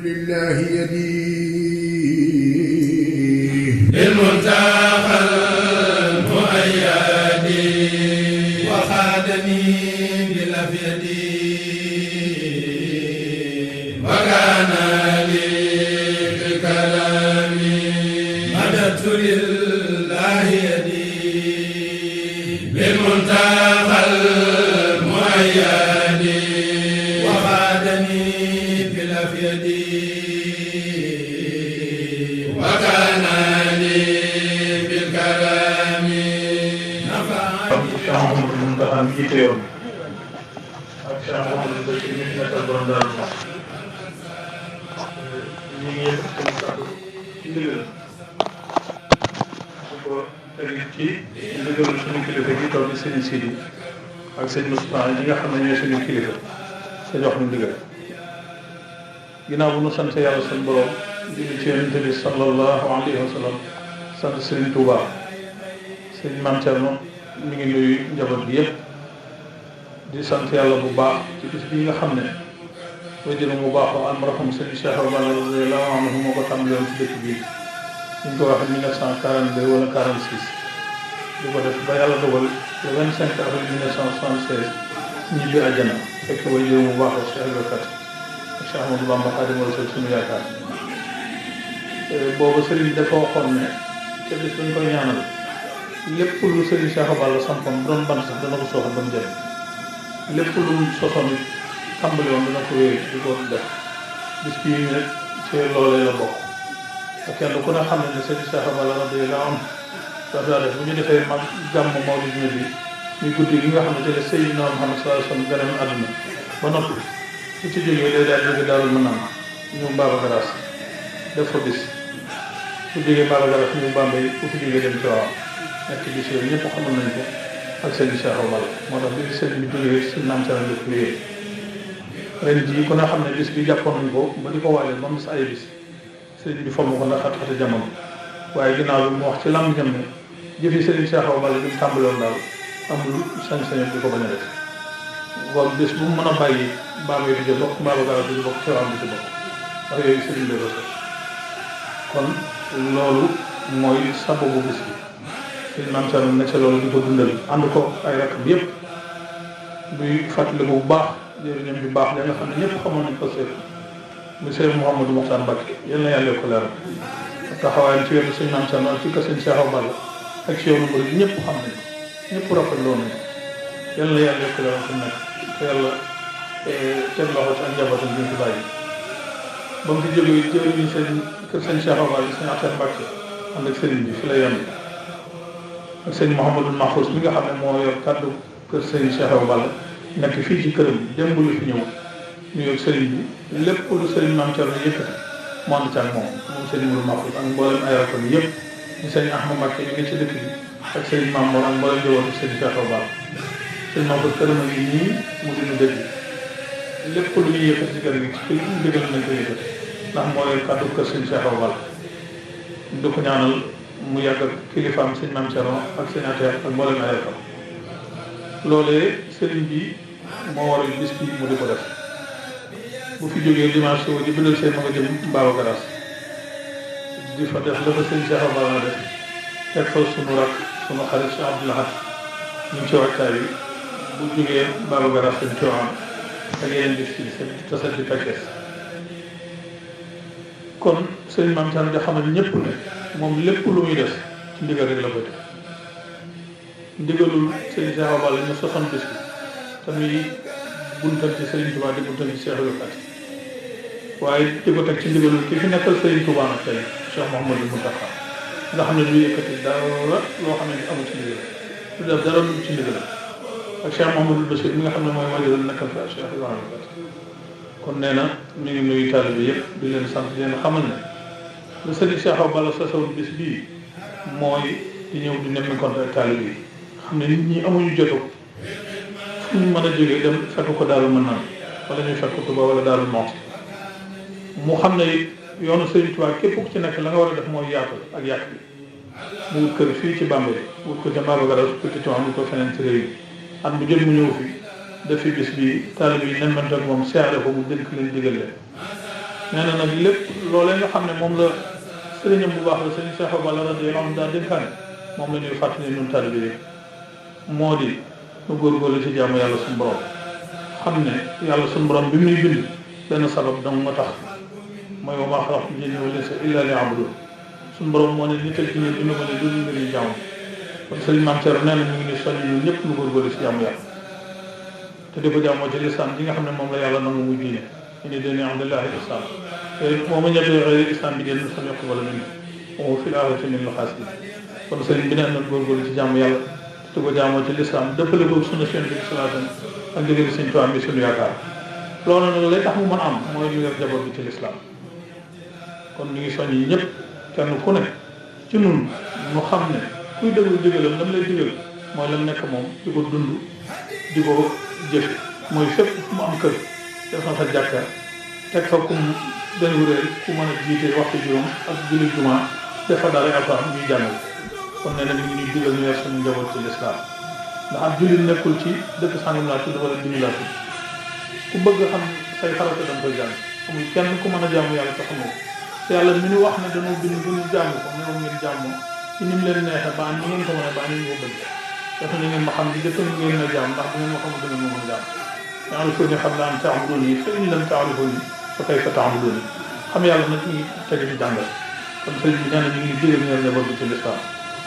لله يدي بالمنتقى المؤيد وخادني بالأبيض وكان لي بالكلام مددت لله يدي بالمنتقى المؤيد وخادني بالأبيض وكان لي بالكلام Cheikh Mouhamadou Mountakha mi jiite yoon ak Cheikh Mouhamadou Bachir mi nekkal borom Daaru ñu ngi yëg seen kàddu ci ndigal bu ko tegi ci ndigalu suñu kilifa gi toog di sëñ Sidi ak sëñ Moustapha ñi nga xam ne ñooy suñu kilifa sa jox ñu ndigal ginnaaw bu nu sant yàlla suñu borom di ci yonent bi sallallahu alayhi wa sallam sant Serigne Touba sëñ Mame Thierno mi ngi nuyu njaboot bi yëpp di sant yàlla bu baax ci bis bii nga xam ne wajur mu baaxoo almarhum sëñ Cheikh Abdallah radiyallahu anhu moo ko tàmbaloon ci dëkk bii ñu ko wax 1942 wala 46 di ko def ba yàlla dogal le 25 avril 1976 ñibbi àjjana fekk wajur mu baaxoo Cheikh Ibrahima ak Cheikh Ahmadou Bamba Khadimu Rasul suñu yaakaar boobu sëriñ dafa waxoon ne ca bis dañ koy ñaanal lépp lu sëriñ Cheikh Abdallah sampoon doon ban sax dana ko sooxal ba mu jëm lépp lu sosoon tàmbali woon dana ko wéy di ko def bis bii nag ci loolee la bokk te kenn ku ne xam ne ne sëriñ Cheikh Abdallah radiyallahu anhu dafa def bu ñu defee mag gàmm Mawlid bi muy guddi gi nga xam ne ci la Seydina Muhammad sallallahu alayhi wa sallam gënoon àdduna ba noppi su ci jógee day daal jóge Daarul Manaan ñu Mbaba Garaas def fa bis su jógee Mbaba Garaas ñu Bambey ku fi jógee dem ci waaw nekk bis yooyu ñëpp xamal nañ ko ak sëñ Cheikh Abdallah moo tax bi sëñ bi jógee si naam sara def liggéey ren jii ku ne xam ne bis bi jàppoon nañ ko ba di ko waajal ba mu ay bis sëñ bi fomm ko ndax xat-xati jamono waaye ginnaaw bi mu wax ci lam ñam ne jëfi sëñ Cheikh Abdallah bi mu tàmbaloon daal amul sañ-sañ di ko bañ a def kon bis bu mu mën a bàyyi Bambey di ci bokk Mbaba Garaas di ci bokk Tiwaawan di ci bokk ndax yooyu sëriñ bi ko kon loolu mooy sababu bis bi sëñ Mame Thierno ne ca loolu di ko dundal ànd ko ay rakam yëpp buy fàttaliku bu baax jëriñam bi baax da nga xam ne ñëpp xamoon nañ ko seet mu Cheikh Mouhamadou Mokhtar Mbacké yal na yàlla ko leeral taxawaayam ci wetu sëñ Mame Thierno ak ci kër sëñ Cheikh Abdallah ak ci yoonu murid ñëpp xam nañ ñëpp rafetlu woon nañ yal na yàlla ko leeral fi nekk te yàlla teg loxo ci ak njabootam bi ñu fi bàyyi ba mu fi jógee jëriñu sëñ kër sëñ Cheikh Abdallah sëñ Atar Mbacké ànd ak sëriñ bi fi la yem ak sëñ Mouhamadou Mahfous mi nga xam ne moo yor kàddu kër sëñ Cheikh Abdallah nekk fii ci këram démb lu fi ñëw ñu yor sëriñ bi lépp lu sëriñ Mame Thierno yëkkati mu ànd ci ak moom sëñ Mouhamadou Mahfous ak mboolem ay rakam yëpp ñu sëñ Ahmad Mbacké mi ngi ci dëkk bi ak sëñ Mame Mor ak mboolem njabootu sëñ Cheikh Abdallah sëñ Mahfous këram a ngi nii mu dina dëgg lépp lu ñuy yëkkati ci kër gi ci ndigal nañ ko yëkkati ndax moo yor kàddu kër sëñ Cheikh Abdallah du ko ñaanal mu yàgg ak kilifaam sëñ Mame Thierno ak sëñ Ater ak mboolem ay rakam loolee sëriñ bi moo waral bis bi mu di ko def bu fi jógee dimanche suba ji bindal seen ma nga jëm Mbaba Garaas di fa def dafa sëñ Cheikh Abdallah def teg fa sunu rak sunu xarit si Abdou Lahad ñu ngi ci waxtaan yi bu jógee Mbaba Garaas seen Tiwaawan ak yeneen bis ci seen tasat di Pekes kon sëriñ Mame Thierno di xamal ñëpp ne moom lépp lu muy def ci ndigal rek la koy def ndigalul sëriñ Cheikh Abdallah ñu sosoon bis bi te muy buntal ci sëriñ Touba di buntal ci Cheikh Ibrahima waaye di ko teg ci ndigalul ki fi nekkal sëriñ Touba nag tey Cheikh Mouhamadou Mountakha nga xam ne du yëkkati dara loo xam ne amul ci ndigal du def dara lu ci ndigal ak Cheikh Mouhamadou Bachir mi nga xam ne mooy majorul nekkal fi ak Cheikh Ibrahima kon nee na ñu ngi nuyu taalibe yëpp di leen sant di leen xamal ne lu sëriñ Cheikh Abdallah sosoon bis bii mooy di ñëw di nemmi compte ak taalibe yi xam ne nit ñi amuñu jotu fu ñu mën a jógee dem fekk ko Daaru Manaan wala ñuy fekk ko Tuuba wala Daaru Muxti mu xam ne yoonu Sëriñ Tuubaa képp ku ci nekk la nga war a def mooy yaatal ak yàq bi mu wut kër fii ci Bambey wut ko ca Mbaba Garaas wut ko ci Tiwaawan wut ko feneen ci réew yi at mu jël mu ñëw fi def fi bis bi taalibe yi nemmante ak moom siyaare ko mu dénk leen digal leen nee na nag lépp loolee nga xam ne moom la sëriñam bu baax la sëriñ Cheikh Balla radiyallahu anhu daa dénkaane moom la ñuy fàttali ñun taalibe yi moo di nu góorgóorlu ci jaamu yàlla suñu borom xam ne yàlla suñu borom bi muy bind benn sabab dong nga tax mooy wa maa xalaqtu jinna wal insa illa liya'budun suñu borom moo ne nit ak jinne dina ko ne du ngir ñu jaamu kon sëriñ Mame Thierno nee na ñu ngi ni soññ ñun ñëpp nu góorgóorlu ci jaamu yàlla te di ko jaamoo ci lislaam gi nga xam ne moom la yàlla nangu muy diine ini diine abdullahi islam te moo ma ñettee xëy islam bi génn fa yokk wala min moo fi laaxirati min al xaasirin kon sëriñ bi nee na góorgóorlu ci jaamu yàlla te ko jaamoo ci lislaam dëppale ko sunna seen bi salaatam ak ndigal Sëriñ Tuubaa bi suñu yaakaar loolu nag lay tax mu mën am mooy ñu yor jaboot bi ci lislaam kon ñu ngi soññ yi ñëpp kenn ku ne ci nun mu xam ne kuy déglu digalam lam lay digal mooy lam nekk moom di ko dund di ko jëfe mooy fépp fu mu am kër def na fa jàkka teg fa ku mu benn wuréel ku mën a jiite waxtu juróom ak julli jumaa def fa dara alxuraan ñuy jàngal kon nee na ñu ngi ñuy digal ñu yor suñu njaboot ci lislaam ndax ab jullit nekkul ci dëkk sàngam laa tudd wala diñu laa tudd ku bëgg xam say farata danga koy jàng amul kenn ku mën a jaamu yàlla te xamoo te yàlla mi ñu wax ne dañoo bind bu ñu jaamu ko ñoom ngeen jaamoo ci ni mu leen neexee ba ni ngeen ko mën a ba ni ñu ko bëgg def na ngeen ma xam di jëkk ngeen a jaam ndax bu ngeen ma xamul dangeen ma mën a jaam ya'rifuuni qabla an ta'buduuni fa in lam ta'rifuuni fa kayfa ta'buduuni xam yàlla nag ñu ngi tege ci jàngal kon sëriñ bi nee na ñu ngi digal ñu njaboot bi ci lislaam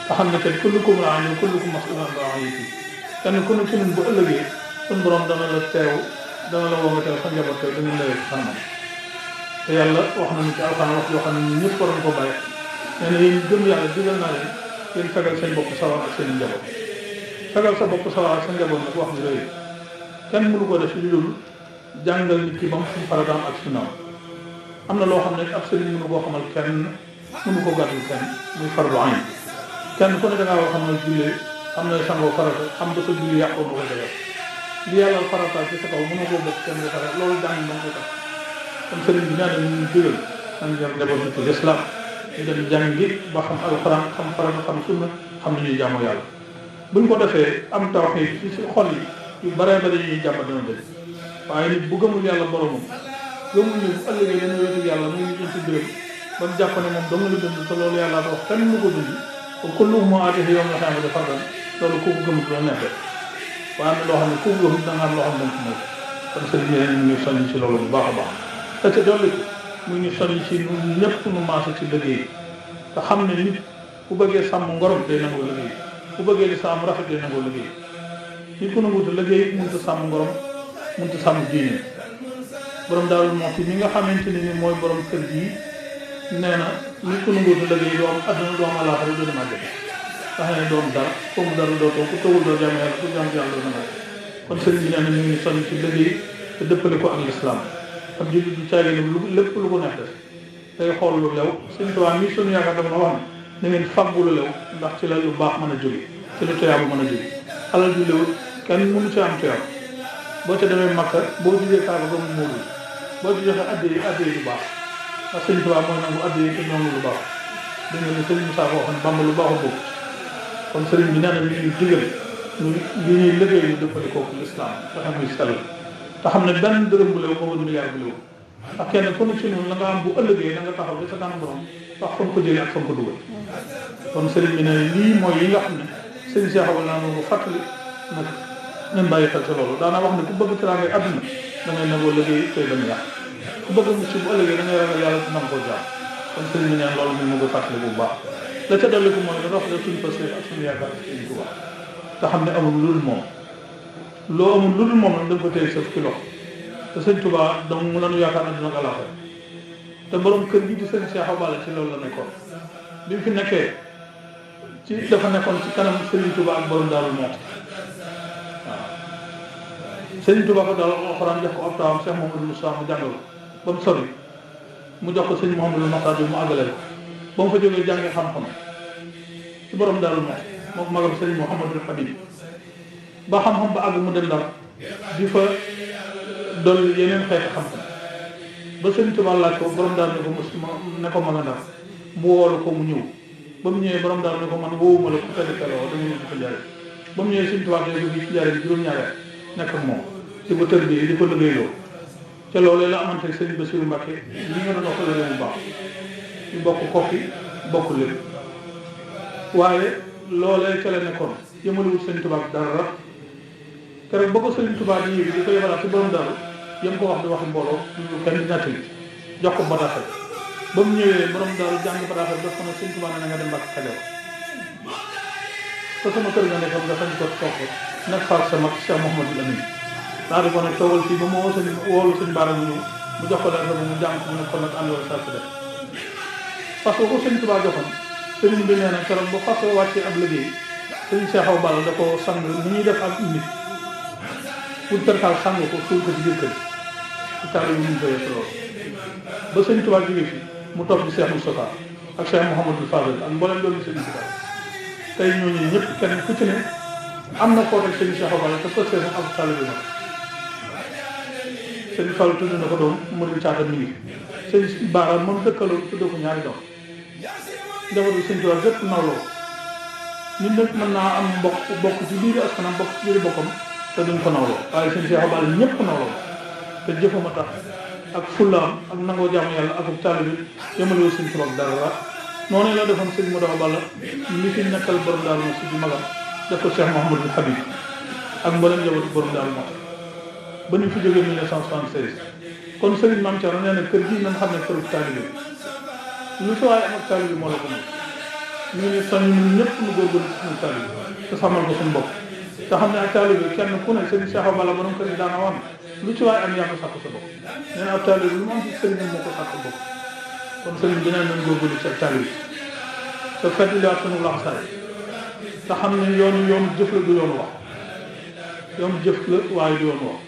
te xam ne kat kullukum raa'in wa kullukum mas'uulun an ra'iyyatihi kenn ku ne ci ñun bu ëllëgee suñu borom dana la teew dana la woo nga teew sa njaboot teew dañu lay ci kanamam te yàlla wax nañu ci alxuraan wax yoo xam ne ñun ñëpp waroon ko bàyyi nee na yéen gëm yàlla digal naa leen yéen fegal seen bopp sawar ak seen njaboot fegal sa bopp sawar ak sa njaboot nag wax nga rëy kenn mënu ko def ci lu jàngal nit ki ba mu suñu farataam ak sunnaam am na loo xam ne ab sëriñ mënu koo xamal kenn mënu ko gàttal kenn muy fardu ayn kenn ku ne dangaa war xam ne jullee xam ne sangoo farata xam ba sa julli yàqoo nga ko def li yàlla farataal ci sa kaw mënoo koo bokk kenn nga pare loolu jàng ba nga ko tax kon sëriñ bi nee na ñu digal nañ jar njaboot bi ci lislaam ñu dem jàngi ba xam alxuraan xam farata xam sunna xam nañuy jaamoo yàlla buñ ko defee am tawxiid ci si xol yi yu bare bare ñuy jàpp dana dëgg waaye nit bu gëmul yàlla boromam gëmul ne bu ëllëgee dana wéetu yàlla muy nit ci biram ba mu jàpp ne moom dong la dund te loolu yàlla ko wax kenn mu ko dund ko kulluhum aatihi yawmal qiyaamati fardan loolu ku ko gëmul doo nekk waaye am na loo xam ne ku ko gëmul da nga am loo xam ne danga ko moom kon sëriñ bi ñu ngi soññ ci loolu bu baax a baax te ca dolli ko mu ñu soññ ci ñun ñëpp nu maase ci liggéey te xam ne nit bu bëggee sàmm ngorom day nangoo liggéey bu bëggee li sàmm rafet day nangoo liggéey nit ku nanguwut a liggéey mënut a sàmm ngorom mënut a sàmm diine borom Daaru Muxti mi nga xamante ne ni mooy borom kër gii nee na nit ku nanguwut a liggéey doo am adduna doo am àllaaxira doo dem àjjana tax ne doo am dara foofu dara doo toog ku tawul doo jàmm yàlla ku jàmm yàlla doo dem kon sëriñ bi nee na ñu ngi sonn ci liggéey te dëppale ko ak lislaam ak jullit du caagi lu lépp lu ko neex def day xool lu lew Sëriñ Tuubaa mi suñu yaakaar dafa na wax ne na ngeen fàggu lu lew ndax ci la lu baax mën a jóge ci la tuyaaba mën a jóge alal ju lewut kenn mënu ci am tuyaaba boo ca demee Makka boo jugee Kaaba ga mu móolu boo ci joxe addee lu baax ndax Sëriñ Tuubaa mooy nangu addee te nangu lu baax dégg nga ne Sëriñ Musaa ko waxoon Bàmba lu baaxul bokk kon sëriñ bi nee na ñu ngi digal ñu li ñuy liggéey ñu dëppale kooku lislaam fexe muy sell te xam ne benn dërëm bu lew moo gën milliard bu lew ndax kenn ku ne ci noonu la nga am bu ëllëgee da nga taxaw ba sa kanam borom wax fa nga ko jëlee ak fa nga ko dugal kon sëriñ bi ne lii mooy yi nga xam ne sëriñ Cheikh Abdou naa ko fàttali nag ngeen bàyyi xel ci loolu daanaa wax ne ku bëgg teraangay àdduna da ngay nangoo liggéey tey bañ yàq ku bëgg mucc bu ëllëgee da ngay ragal yàlla dina ko jaar kon sëriñ bi neen loolu ñu ma ko fàttali bu baax la ca dolli ko mooy da rafetlu suñu pasé ak suñu yaakaar ak suñu Tuubaa te xam ne amul lu dul moom loo amul lu dul moom nag da nga ko téye sëf kilo te sëñ Tuubaa donc mu lañu yaakaar na dina ko àllaaxira te borom kër gi di sëñ Cheikh Awa Balla ci loolu la nekkoon bi mu fi nekkee ci dafa nekkoon ci kanam Sëriñ Tuubaa ak borom Daaru Muxti waaw Sëriñ Tuubaa ko daal alxuraan jox ko ab taawam Cheikh Mouhamadou Moussa mu jàngal ba mu sori mu jox ko sëñ Mouhamadou Makhtar bi mu àggale ko ba mu fa jógee jàngee xam-xam ci borom Daaru Muxti moom magam sëriñ Mouhamadou Habib ba xam-xam ba àgg mu dem Ndar di fa dolli yeneen xeeti xam-xam ba Sëriñ Tuubaa laaj ko borom daal ne ko mos ne ko ma nga Ndar mu woolu ko mu ñëw ba mu ñëwee borom daal ne ko man woowuma la ku tedd kaloo dama ñëw di ko jaare ba mu ñëwee Sëriñ Tuubaa day jóg ci jaare bi juróom-ñaari nekk ak moom di ko tër bi di ko liggéeyloo ca loolee la amante sëriñ Bassirou Mbacké li nga doon wax la bu baax ñu bokk kokki bokk lépp waaye loolee ca la nekkoon yëmalewul sëriñ Tuubaa dara keroog ba ko sëriñ Tuubaa di yéegi di ko yebalaat ci borom daal yëm ko wax di waxi mbooloo ñu kenn di nettali jox ko bataaxal ba mu ñëwee borom daal jàng bataaxal daf ko ne sëriñ Tuubaa ne nga dem Mbàkke Kajoor te sama kër nga nekkoon nga sañ ko toog nekk faak sa mag Cheikh Mouhamadou Lamine daal di ko nag toogal fii ba mu woolu sëñ Baara mu ñëw mu jox ko daal ba mu jàng mu ne kon nag àndoo saa si def parce que ko sëñ Tuubaa joxoon sëriñ bi nee na keroog ba fas wàccee ab liggéey sëriñ Cheikh Awa Balla da ko sang ni ñuy def ak nit pour perkaal sang ko suul ko ci biir kër ci taal yi ñu koy loolu ba sëñ Tuubaa jógee fi mu topp di Cheikh Moustapha ak Cheikh Mouhamadou Fadel ak mboolem loolu sëñ Tuubaa tey ñooñu ñëpp kenn ku ci ne am na koo rek sëñ Cheikh Awa Balla te ko seen ab taalibe bi sëñ Fall tudd na ko doom mu di caata mi ngi sëñ Baara moom dëkkaloo tudd ko ñaari doom njaboot bi sëñ Tuubaa gépp nawloo nit nag mën naa am bokk ci biir askanam bokk ci biir bokkam te duñ ko nawloo waaye sëñ Cheikh Awa Balla ñëpp nawloo te jëfuma tax ak fullaam ak nangoo jaamu yàlla ak taalibe bi yemaloo sëñ Tuubaa dara noonu la defoon sëñ Modou Awa Balla li fi nekkal borom daal ma si di magam def ko Cheikh Mouhamadou Habib ak mboolem njabootu borom daal moo ba ñu fi jógee 1976 kon sëriñ Mame Thierno nee na kër gii nañ xam ne këru taalibe lu fi waaye am ak taalibe moo la ko moom ñu ngi soññ ñun ñëpp ñu góorgóorlu ci suñu taalibe te sàmmal ko suñu bopp te xam ne ak taalibe kenn ku ne sëriñ Cheikh Awa Balla borom kër yi daana wax lu ci waaye am yaa ko sàkk sa bopp nee na ab taalibe lu mu am ci sëriñam moo ko sàkk bopp kon sëriñ bi nee nañ góorgóorlu ci ak taalibe te fedd liwaat suñu laxasaay te xam ne yoonu jëf la du yoonu wax yoonu jëf la waaye du yoonu wax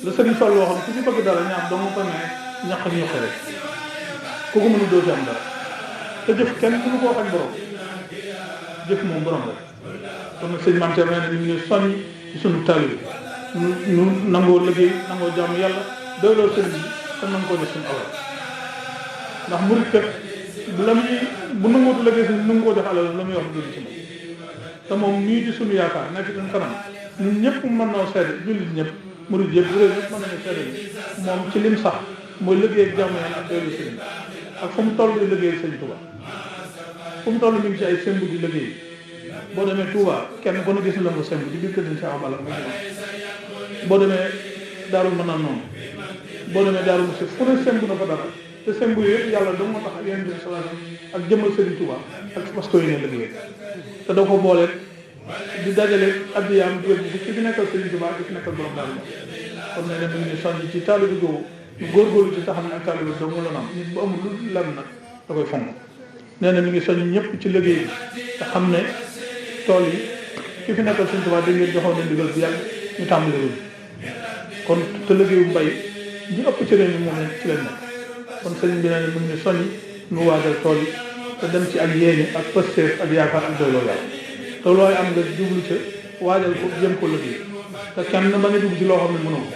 la sëriñ Fall loo xam ku ci bëgg dara ñaam doo nga ko ne ñaq ak ñoxe rek ku ko mënu doo ci am dara te jëf kenn ku ñu ko wax ak borom jëf moom borom rek kon nag sëñ Mame Thierno nee na ñu ngi soññ ci sunu taalibe ñu nangoo liggéey nangoo jaamu yàlla doyloo sëriñ bi te nanga koo def suñu alal ndax murit kat la muy bu nangootu liggéey si nangu koo def alal la muy wax dund ci moom te moom nii di suñu yaakaar nekk ci kanam ñun ñëpp mën noo seede jullit ñëpp murid yëpp réew yëpp mën nañu seede moom ci lim sax mooy liggéey ak jàmm yàlla ak doylu sëriñ ak fu mu toll di liggéey sëñ Touba fu mu toll mi ngi ci ay sembu di liggéey boo demee Touba kenn ku ne gis la nga sembu di biir kër Cheikh Awa Balla boo demee Daarul Manaan noonu boo demee Daarul Musi fu ne sembu na fa dara te sembu yëpp yàlla da moo tax ak yéen bi sallallahu ak jëmmal sëriñ Touba ak parce que yéen liggéey te da ko boole di dajale addiyaam di yóbbu ci fi nekkal sëriñ Touba di fi nekkal borom daal kon ne mu ngi soññ ci taalibe googu ñu góorgóorlu ci taxam ne ak taalibe doomu la nam nit bu amul lu lan nag da koy fonk nee na mi ngi soññ ñëpp ci liggéey bi te xam ne tool yi ki fi nekkal sëriñ Touba dañ leen joxoon ne ndigal bu yàgg ñu tàmbali ruñ kon te liggéeyu mbay ñi ëpp ci réew mi moom ci leen nekk kon sëriñ bi nee na mu ngi soññ ñu waajal tool yi te dem ci ak yéene ak pësteef ak yaakaar ak doyloo yàlla te looy am nga jublu ca waajal ko jëm ko liggéey te kenn ba nga dugg ci loo xam ne mënoo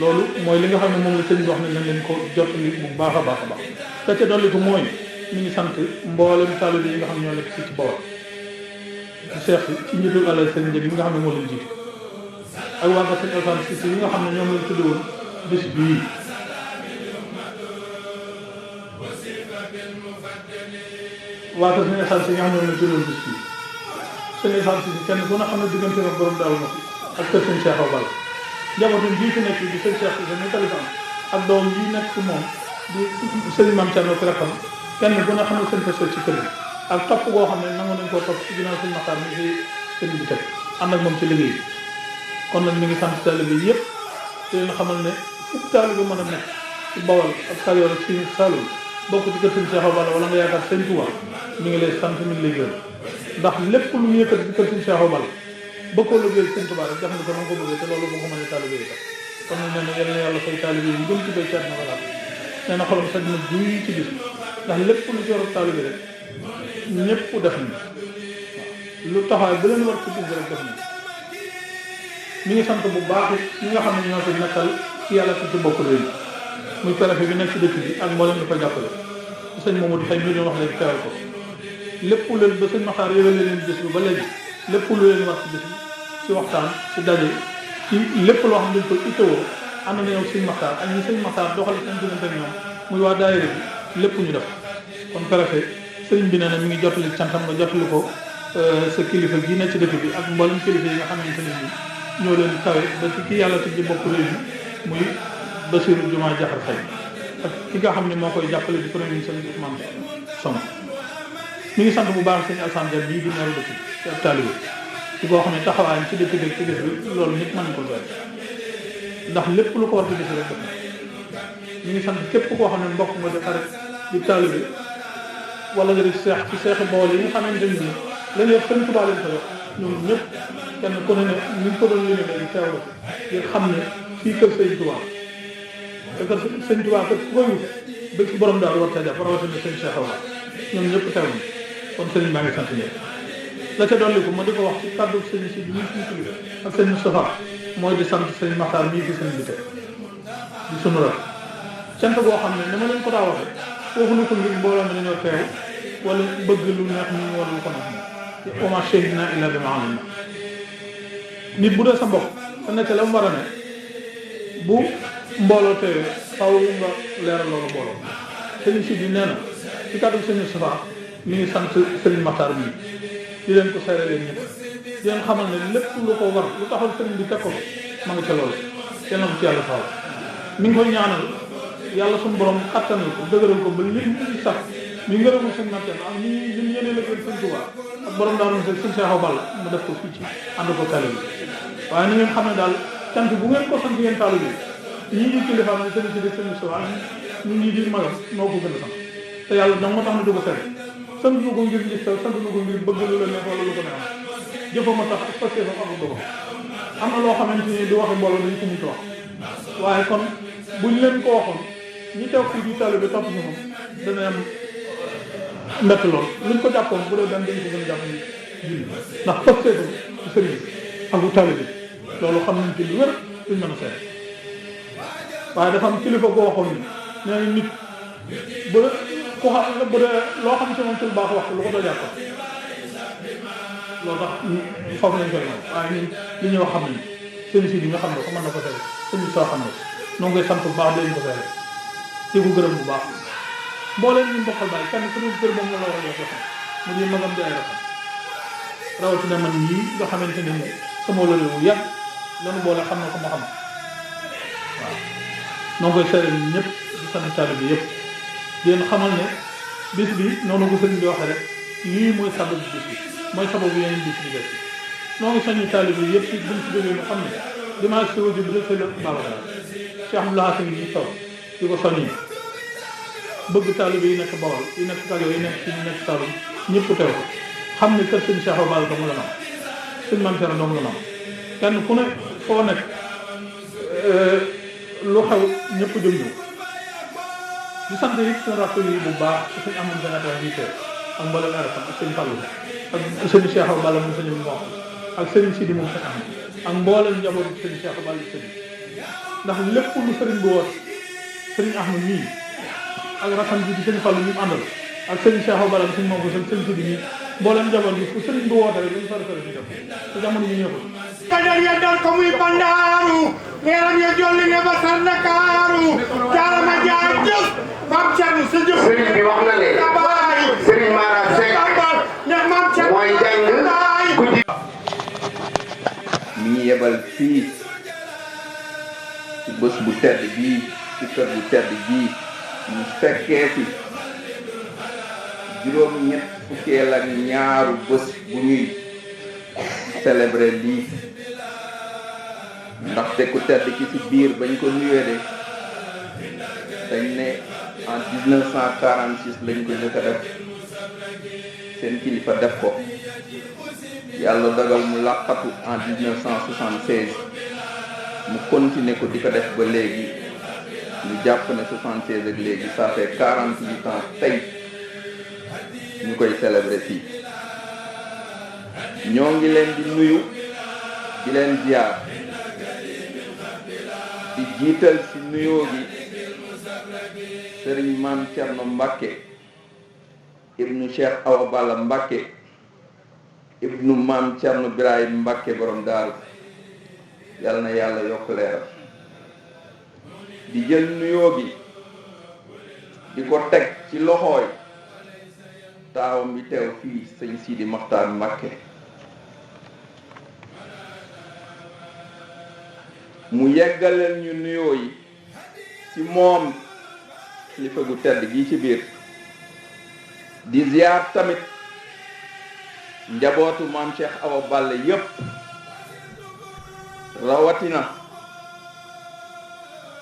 loolu mooy li nga xam ne moom la sëñ bi wax ne nañ leen ko jottali bu baax a baax a baax te ca dolli ko mooy mi ngi sant mboolem taalibe yi nga xam ne ñoo nekk fii ci Bawol ci Cheikh ci njiitul àll sëñ njëg yi nga xam ne moo leen jiite ak waa nga sëñ Alfane si yi nga xam ne ñoom lañ tudde woon bés bii waa kër suñu essence yi nga xam ne ñoom lañ tudde woon bés bii suñu essence yi kenn ku ne xam ne diggante ak borom Daaru Muxti ak kër sëñ Cheikh Awa Balla njabootam bii fi nekk di sëñ Cheikh si seen téléphone ak doom yi nekk ci moom di sëñ Mame Thierno ci rakkam kenn ku ne xam ne seen fësal ci kër gi ak topp goo xam ne nangu nañ koo topp ci ginnaaw sëñ Maxtaar mi fi sëñ bi teg ànd ak moom ci liggéey kon nag mi ngi sant taalibe yëpp te leen xamal ne fukk taalibe mën a nekk ci Bawol ak Kajoor ak Siin Saalum bokk ci kër sëñ Cheikh Awa Balla wala nga yaakaar sëñ Touba mi ngi lay sant mi ngi lay gërëm ndax lépp lu mu yëkkati ci kër sëñ Cheikh Awa Balla ba koo liggéey sëñ Touba rek def nga ko na nga ko bëggee te loolu boo ko mënee taalibe yi tax kon nag nee na yal na yàlla fay taalibe yi gën ci bay caat na ko laal nee na xolam saj na guy ci bis ndax lépp lu ci war a taalibe rek ñëpp def nañ lu taxawaay bu leen war ci bis rek def nañ mi ngi sant bu baax ñi nga xam ne ñoo fi nekkal ci yàlla ci bokk réew muy préfet bi nekk ci dëkk bi ak mboolem di ko jàppale sëñ Mamadou Faye mi doon wax léegi teewal ko lépp leen ba sëñ Maxtaar yëwee leen bis bi ba léegi lépp lu leen war ci bis bi ci waxtaan ci daje ci ci lépp loo xam ne dañ ko itteewoo ànd na ñëw sëñ Maxtaar ak ñi sëñ Maxtaar doxale seen diggante ak ñoom muy waa daayira bi lépp ñu def kon préfet sëriñ bi nee na mi ngi jottali cantam nga jottali ko sa kilifa gi ne ci dëkk bi ak mboolem kilifa yi nga xamante ne bi ñoo leen kawe ba ci ki yàlla tëj bopp réew mi muy Bassirou Diomaye Diakhar Faye ak ki nga xam ne moo koy jàppale di premier ministre Ousmane Sonko mi ngi sant bu baax sëñ Alassane Dia bii di meeru dëkk ci ab taalibe ci boo xam ne taxawaayam ci dëkk bi ci dëkk bi loolu nit mën ko doy ndax lépp lu ko war di def rek def mi ngi sant képp koo xam ne mbokk nga di xarit di taalibe wala nga di seex ci seexi Bawol yi nga xamante ne bii la ñuy wax sëñ Tuubaa leen ko def ñoom ñëpp kenn ku ne ni ñu ko doon limee léegi teewlu ngir xam ne fii kër sëñ Tuubaa te kër sëñ Tuubaa kat ku koy wut ba ci borom daal war caa jàpp rawatina sëñ Cheikh Awa ñoom ñëpp teewlu kon sëñ maa ngi sant ñëpp la ca dolli ko ma di ko wax ci kàddu sëñ si bi ñu tudd ak sëñ Moustapha mooy di sant sëñ Maxtaar mii fi sëñ bi tey di sunu rak cant boo xam ne ni ma leen ko daa waxee foofu na ko ngir mbooloo mi dañoo teew wala bëgg lu neex ñu wala lu ko neex wa maa shahidnaa illaa bimaa alimnaa nit bu dee sa mbokk te nekk la mu war a ne bu mbooloo teewee faaw nga leeral loolu mbooloo sëñ si bi nee na ci kàddu sëñ Moustapha mi ngi sant sëñ Maxtaar mii di leen ko seere leen ñëpp di leen xamal ne lépp lu ko war lu taxal sëriñ bi teg ko ma nga ca loolu yal na ko ci yàlla faaw mi ngi koy ñaanal yàlla suñu borom kattanal ko dëgëral ko ba lépp ñu sax mi ngërëmul sëñ Maxtaar ak ni ñu yéene la gën sëñ Tuubaa ak borom daa doon sëñ Cheikh Balla mu def ko fii ci ànd ko taalibe bi waaye na ngeen xam ne daal cant bu ngeen ko sant yéen taalibe bi ñii di kilifa ne sëñ si di sëñ Moustapha ñun ñii di magam noo ko gën a sant te yàlla dong moo tax na du ko seet sant lu ko ngir gis sant lu ko ngir bëgg lu la neex wala lu ko neex jëfama tax ak parce que fa amul dogo am na loo xamante ni di waxi mbooloo dañ ko mucc wax waaye kon buñ leen ko waxoon ñi teew fii di taalibe bi topp ñu moom dana am mbett lool luñ ko jàppoon bu dee dañ ko gën a jàpp ni julli ndax parce que ci sëriñ ak bu taalibe bi loolu xam nañ ci lu wér duñ mën a seet waaye dafa am kilifa goo waxoon ni nee na nit bu ku xam bu dee loo xam ci moom ci lu baax wax lu ko doon jàpp loolu tax foofu lañ koy moom waaye ñun li ñuy wax xam nañ sëñ si bi nga xam ne ko mën na ko tere sëñ soo xam ne noo ngi koy sant bu baax leen ko tere di ko gërëm bu baax mbooleen ñu mbokkal bàyyi kenn ku dul kër moom la war a jox xam mu di magam di ay rakam rawatina man ñii nga xamante ne ni sama la réew yàgg lanu boole xam na ko ma xam waaw noo ngi koy seere ñëpp di sant taalibe bi yëpp di leen xamal ne bis bi noonu ko sëriñ bi waxee rek lii mooy sababu bis bi mooy sababu yeneen bis bi des noo ngi soññu taalibe bi yëpp ci buñ si jógee ñu xam ne dimanche si waju bi da sa lépp Babacar Cheikh Abdoulaye Hassane yi taw di ko soññi bëgg taalibe yi nekk Bawol yi nekk Kajoor yi nekk ci ñu nekk Saalum ñëpp teew ko xam ne kër sëñ Cheikh Balla dong la nam sëñ Mame Thierno dong la nam kenn ku ne foo nekk lu xew ñëpp jëm ñëw di sant it seen rakk yi bu baax suñ amoon général yi teew ak mboolem arafam ak sëñ Fallou ak sëñ Cheikh Balla moom sëñ Mboq ak sëñ Sidi moom sëñ am ak mboolem njabootu sëñ Cheikh Balla sëñ ndax lépp lu sëriñ bi woot sëriñ Ahmad mii ak rakam ji di sëñ Fallou ñu àndal ak sëñ Cheikh Balla sëñ moom ko sëñ Sidi mii mboolem njaboot bi fu sëriñ bi woote rek dañu fara fara ñu def te jamono ñu ñëw kadar ya dal ko muy bandaaru leeram ya jolli ne ba sar Ndakaaru jaarama jaar jëf Maam Cerno sa jëf sëriñ bi wax na ne sëriñ Mara Seck ndax Maam Cerno mooy jàng guddi mi ngi yebal fii ci bés bu tedd bii ci kër bu tedd bii ñu fekkee fi juróom-ñett fukkeel ak ñaaru bés bu ñuy célébrer lii ndaxte ku tedd ki ci biir bañ ko nuyee de dañ ne en 1946 lañ ko njëkk a def seen kilifa def ko yàlla dogal mu làqatu en 1976 mu continuer ko di ko def ba léegi ñu jàpp ne 76 ak léegi ça fait 48 ans tey ñu koy célébrer fii ñoo ngi leen di nuyu di leen ziar di jiital ci nuyoo gi sëriñ Maam Cerno Mbàkke ibnu Cheikh Awa Balla Mbàkke ibnu Maam Cerno Birahim Mbàkke borom daaru yàlla na yàlla yokk leeram di jël nuyoo gi di ko teg ci loxooy taawam bi teew fii sëñ Sidi Maxtaar Mbakke mu yeggaleel ñu nuyoo yi ci moom kilifa gu tedd gi ci biir di ziar tamit njabootu maam Cheikh Awa Balla yépp rawatina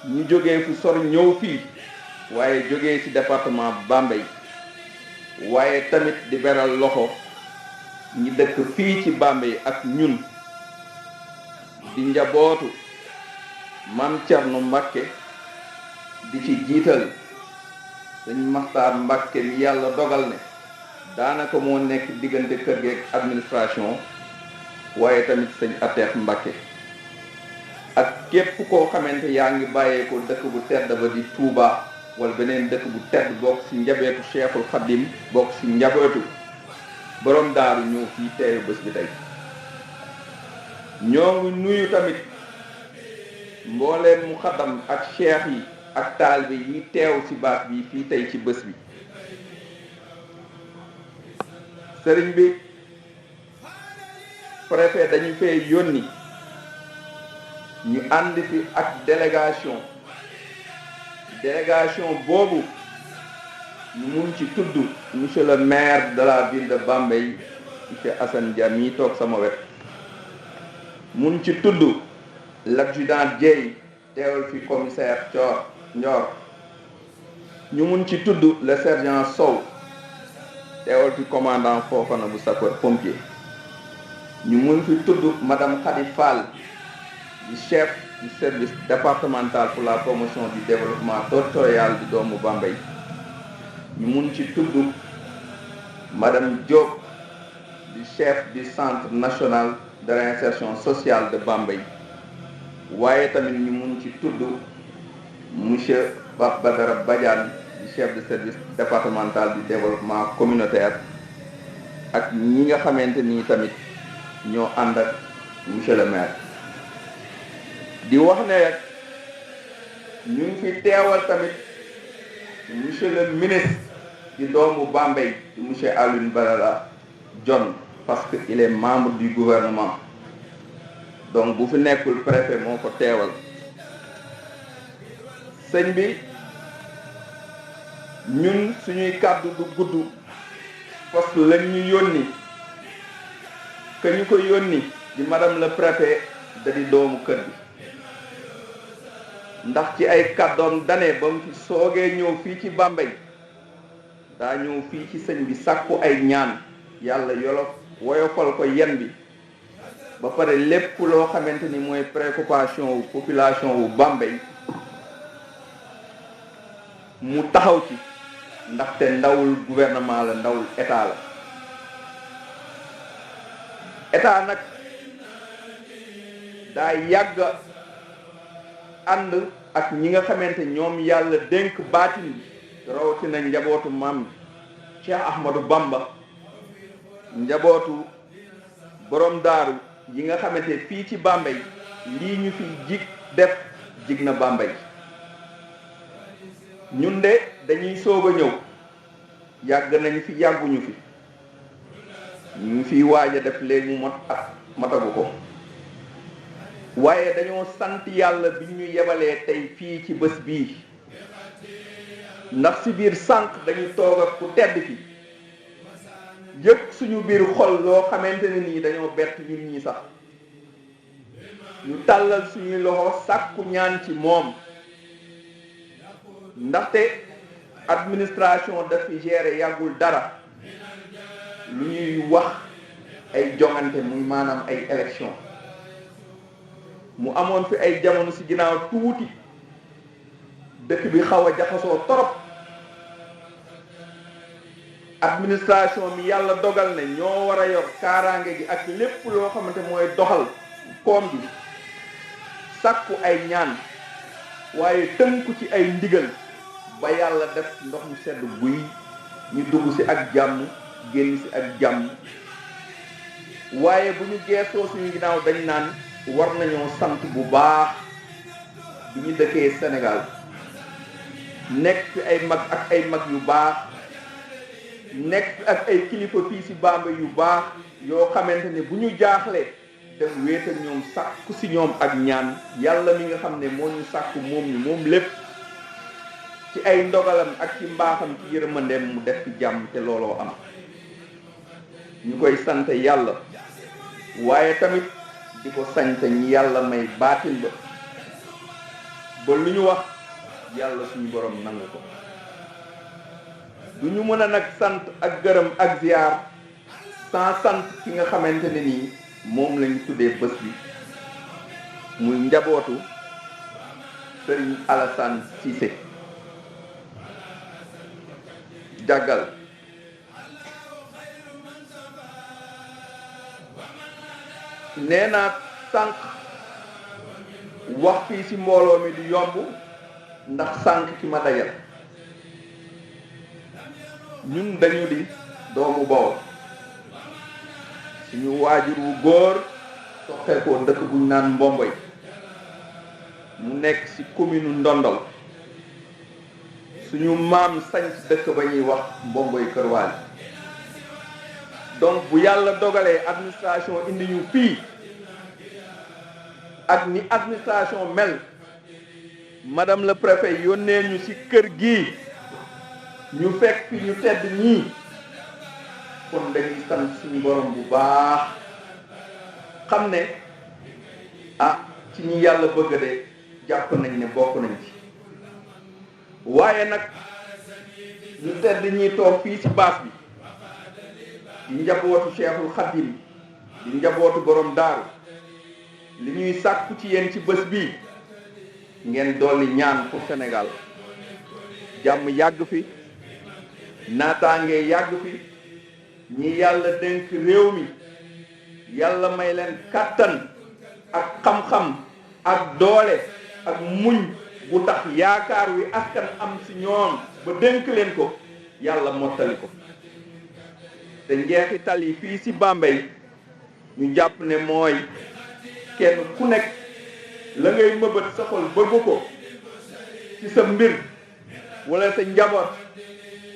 ñu jógee fu sor ñëw fii waaye jógee ci département Bambey waaye tamit di beral loxo ñi dëkk fii ci Bambey ak ñun di njabootu maam Cerno Mbakke di ci jiital sëñ Maxtaar Mbakke mi yàlla dogal ne daanaka moo nekk diggante kër gi ak administration waaye tamit sëñ Ateex Mbakke ak képp koo xamante yaa ngi bàyyeekoo dëkk bu tedd ba di Touba wala beneen dëkk bu tedd bokk ci njabeetu Cheikhul Khadim bokk ci njabootu borom daaru ñëw fii teeru bés bi tey ñoo ngi nuyu tamit mbooleem mu xaddam ak cheikh yi ak taalibe yi teew ci baat bi fii tey ci bés bi sëriñ bi préfet dañu fee yónni ñu ànd fi ak délégation boobu ñu mun ci tudd monsieur le maire de la ville de Bambey monsieur Assane Dia mi toog sama wet mun ci tudd l'adjudant Dieye teewal fi commissaire Ndior ñu mun ci tudd le sergent Sow teewal fi commandant Fofana bu sapeur pompier ñu mun fi tudd madame Khady Fall di chef du service départemental pour la promotion du développement territorial di doomu Bambey ñu mun ci tudd madame Diop di chef du centre national de réinsertion sociale de Bambey waaye tamit ñu mun ci tudd monsieur Pape Badara Badiane di chef de service départemental du développement communautaire ak ñi nga xamante ni tamit ñoo ànd ak monsieur le maire di wax ne rek ñu ngi fi teewal tamit monsieur le ministre di doomu Bambey di monsieur Alioune Badara Dione parce que il est membre du gouvernement donc bu fi nekkul préfet moo ko teewal sëñ bi ñun suñuy kàddu du gudd parce que lañ ñu yónni que ñu ko yónni di madame le préfet da di doomu kër gi ndax ci ay kàddoom dane ba mu fi soogee ñëw fii ci Bambey daa ñëw fii ci sëñ bi sàkku ay ñaan yàlla woyofal ko yen bi ba pare lépp loo xamante ni mooy préoccupation wu population wu Bambey mu taxaw ci ndaxte ndawul gouvernement la ndawul état la état nag daa yàgg ànd ak ñi nga xamante ñoom yàlla dénk baatin bi rawatina njabootu maam Cheikh Ahmadou Bamba njabootu borom daaru yi nga xamante fii ci Bambey lii ñu fi def jig na Bambey ñun de dañuy soog a ñëw yàgg nañu fi yàgguñu fi ñu ngi fiy waaj a def léegi mu matagu ko waaye dañoo sant yàlla bi ñu yebalee tey fii ci bés bii ndax ci biir sànq dañu toog ak ku tedd fi yëg suñu biir xol loo xamante ne nii dañoo bett ñun ñi sax ñu tàllal suñuy loxo sàkku ñaan ci moom ndaxte administration daf fi gérer yàggul dara lu ñuy wax ay jongante muy maanaam ay élection mu amoon fi ay jamono ci ginnaaw tuuti dëkk bi xaw a jaxasoo torop administration mi yàlla dogal ne ñoo war a yor kaaraange gi ak lépp loo xamante mooy doxal koom bi sàkku ay ñaan waaye tënku ci ay ndigal ba yàlla def ndox mu sedd guy ñu dugg ci ak jàmm génn ci ak jàmm waaye bu ñu geesoo suñu ginnaaw dañ naan war nañoo sant bu baax bi ñu dëkkee Sénégal nekk fi ay mag ak ay mag yu baax nekk fi ak ay kilifa fii ci Bambey yu baax yoo xamante ne bu ñu jaaxlee def wéet ak ñoom sàkku ci ñoom ak ñaan yàlla mi nga xam ne moo ñu sàkku moom lépp ci ay ndogalam ak ci mbaaxam ci yërmandeem mu def ci jàmm te looloo am ñu koy sant yàlla waaye tamit di ko sant ñi yàlla may baatin ba lu ñu wax yàlla suñu borom nangu ko du ñu mën a nag sant ak gërëm ak ziar sans sant ki nga xamante ne nii moom lañu tuddee bés bi muy njabootu Serigne Alassane Cissé jàggal nee naa sànq wax fii ci mbooloo mi du yomb ndax sànq ki ma dajal ñun dañu di doomu Bawol suñu waajur wu góor soxee ko dëkk buñ naan Mbomboy mu nekk ci commune Ndondol suñu maam sañc dëkk ba ñuy wax Mbomboy Kër Waali donc bu yàlla dogalee administration indi ñu fii ak ni administration mel madame le préfet yónnee ñu ci kër gi ñu fekk fi ñu tedd ñii kon dañuy sant suñu borom bu baax xam ne ci ñi yàlla bëgg de jàpp nañ ne bokk nañ ci waaye nag ñu tedd ñi toog fii ci baas bi di njabootu Cheikhul Khadim di njabootu borom daaru li ñuy sàkku ci yéen ci bés bii ngeen dolli ñaan pour Sénégal jàmm yàgg fi naataange yàgg fi ñi yàlla dénk réew mi yàlla may leen kàttan ak xam-xam ak doole ak muñ bu tax yaakaar wi askan am ci ñoom ba dénk leen ko yàlla mottali ko te njeexital yi fii ci Bambey ñu jàpp ne mooy kenn ku nekk la ngay mëbët sa xol bëgg ko ci sa mbir wala sa njaboot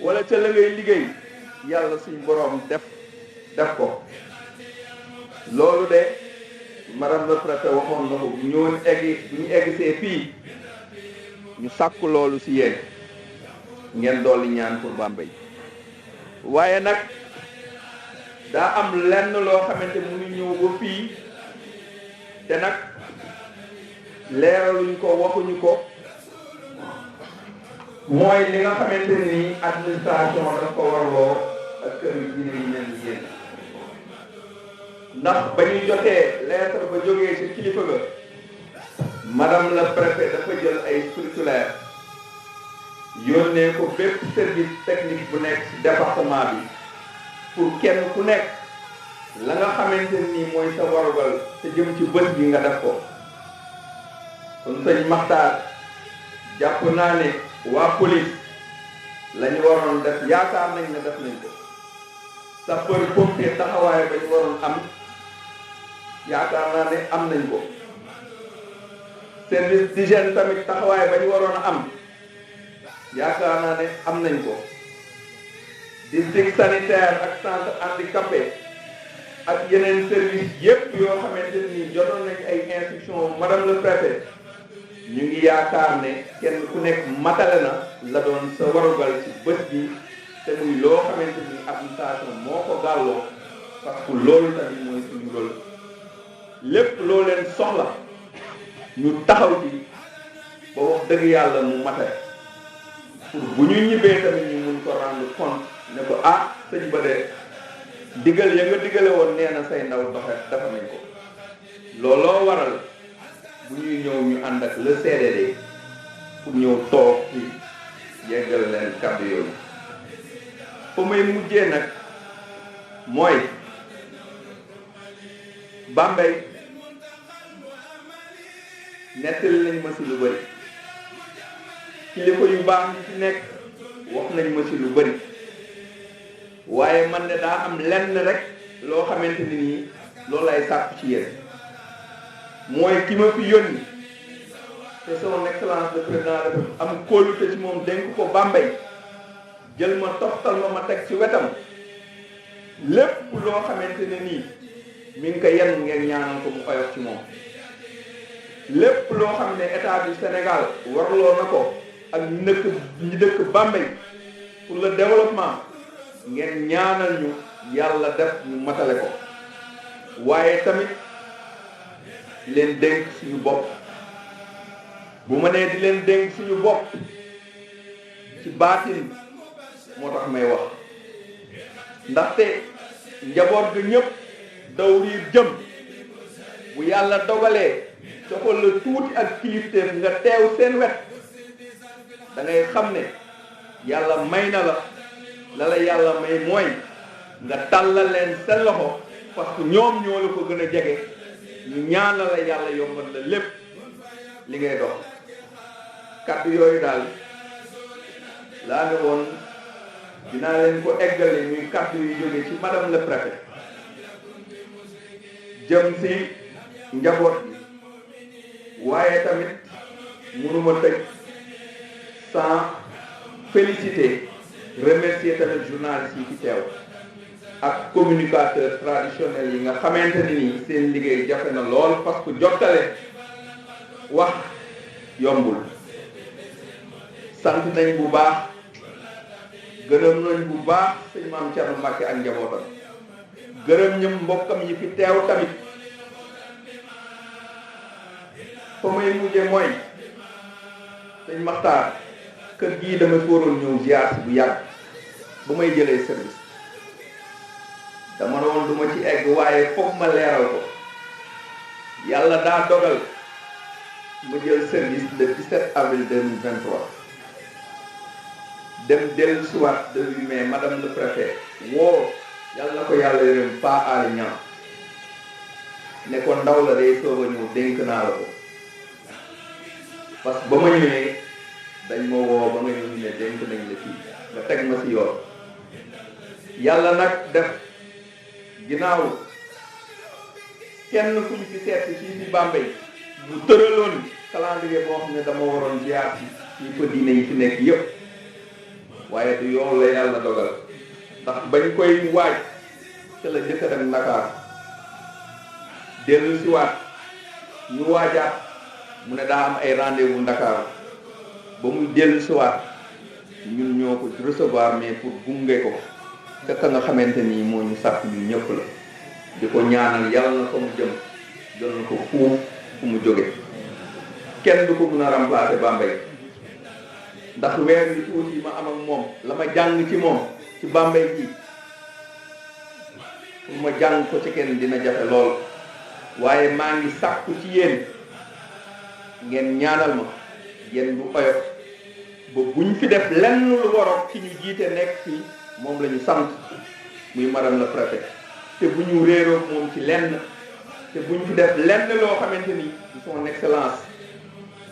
wala ca la ngay liggéey yàlla suñ boroom def ko loolu de madame le préfet waxoon na ko bu ñu eggsee fii ñu sàkku loolu ci yéen ngeen dolli ñaan pour Bambey waaye nag daa am lenn loo xamante mu ngi ñëw ba fii te nag leeraluñ ko waxuñu ko mooy li nga xamante ni administration daf ko warloo ak kër yi diine yi leen yéen ndax ba ñuy jotee lettre ba jógee ci kilifa ga madame la préfet dafa jël ay circulaire yónnee ko bépp service technique bu nekk ci département bi pour kenn ku nekk la nga xamante ni mooy sa warugal te jëm ci bés bi nga def ko kon sëñ Maxtaar jàpp naa ne waa police la ñu waroon def yaakaar nañ ne def nañ ko sapeur pompier taxawaay ba ñu waroon am yaakaar naa ne am nañ ko service d'hygiène tamit taxawaay ba ñu waroon a am yaakaar naa ne am nañ ko district sanitaire ak centre handicapé ak yeneen service yépp yoo xamante ni jotoon nañ ay instructions madame le préfet ñu ngi yaakaar ne kenn ku nekk matale na la doon sa warugal ci bés bi te muy loo xamante ni administration moo ko gàlloo parce que loolu tamit mooy suñu rôle lépp loo leen soxla ñu taxaw ci ba wax dëgg yàlla mu matale pour bu ñu ñibbee tamit ñu mun ko rendre compte ne ko sëñ ba de digal ya nga digale woon nee na say ndaw doxe dafa nañ ko looloo waral bu ñuy ñëw ñu ànd ak le CDD pour ñëw toog ci yeggal leen kàddu yooyu fa may mujjee nag mooy Bambey nettali nañ ma ci lu bëri kilifa yu baax yi fi nekk wax nañ ma ci lu bëri waaye man de daa am lenn rek loo xamante ni nii loolu lay sàkku ci yéen mooy ki ma fi yónni te son excellence le président de am kóolute ci moom dénk ko Bambey jël ma toftal ma teg ci wetam lépp loo xamante ne nii mi ngi ko yenn ngeen ñaanal ko mu oyof ci moom lépp loo xam ne état du Sénégal warloo na ko ak ñi dëkk Bambey pour le développement ngeen ñaanal ñu yàlla def ñu matale ko waaye tamit leen dénk suñu bopp bu ma nee di leen dénk suñu bopp ci baatin moo tax may wax ndaxte njaboot ga ñëpp daw riir jëm bu yàlla dogalee soxal la tuuti ak kilifteef nga teew seen wet da ngay xam ne yàlla may na la yàlla may mooy nga tàllal leen seen loxo parce que ñoom ñoo la ko gën a jege ñu ñaanal la yàlla yombal la lépp li ngay dox kàddu yooyu daal laa ne woon dinaa leen ko eggale muy kàddu yu jóge ci madame le préfet jëm si njaboot bi waaye tamit mënuma tëj sans féliciter remercier tamit journalistes yi fi teew ak communicateurs traditionnels yi nga xamante ni seen liggéey jafe na lool parce que jottale wax yombul sant nañ bu baax gërëm nañ bu baax sëñ Maam Thierno Mbacke ak njabootam gërëm ñëm mbokkam yi fi teew tamit fa may mujje mooy sëñ Maxtaar kër gii dama fi waroon ñëw ziar bu yàgg bu may jëlee service dama doon du ma ci egg waaye foog ma leeral ko yàlla daa dogal ma jël service le 17 avril 2023 dem dellu siwaat de mai madame le préfet woo yàlla na ko yàlla yërëm Pa Aly Niang ne ko ndaw la day soog a ñëw dénk naa la ko parce que ba ma ñëwee dañ ma woo ba nga ñëw ñu ne dénk nañ la fii nga teg ma si yoon yàlla nag def ginnaaw kenn ku ñu fi seet fii si Bambey bu tëraloon calendrier boo xam ne dama waroon ziar ci fa diine yi fi nekk yëpp waaye du yoon la yàlla dogal ndax bañ koy waaj ca la jëkk dem Dakar dellu si waat ñu waajaat mu ne daa am ay rendez-vous Dakar ba muy dellu si waat ñun ñoo ko recevoir mais pour gunge ko ca ka nga xamante ni moo ñu sàkk ñun ñëpp la di ko ñaanal yàlla na fa mu jëm jël na ko fu mu jóge kenn du ko mën a remplacer Bambey ndax weer wi tuuti ma am ak moom la ma jàng ci moom ci Bambey ji pour ma jàng ko ci kenn dina jafe lool waaye maa ngi sàkku ci yéen ngeen ñaanal ma yéen bu oyof ba buñ fi def lenn lu waroon ci ñu jiite nekk fii moom la ñu sant muy madame le préfet te bu ñu réeroo moom ci lenn te bu ñu fi def lenn loo xamante ni son excellence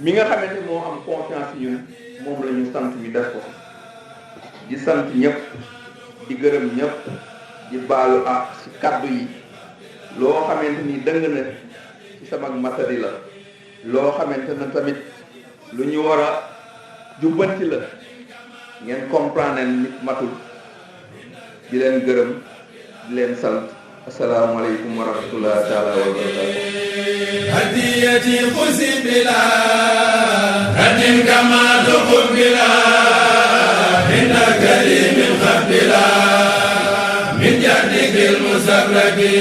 mi nga xamante moo am confiance ñun moom la ñu sant ñu def ko di sant ñëpp di gërëm ñëpp di baalu ak ci kaddu yi loo xamante ni dëng na ci sama matadi la loo xamante na tamit lu ñu war a jubbanti la ngeen comprendre nit matul di leen gërëm di leen sant asalaamaaleykum wa rahmatullahi taala wa barakatuh hadiyati xusi bila radin kama tuqub bila inna karimin qabila min jadikil musabraki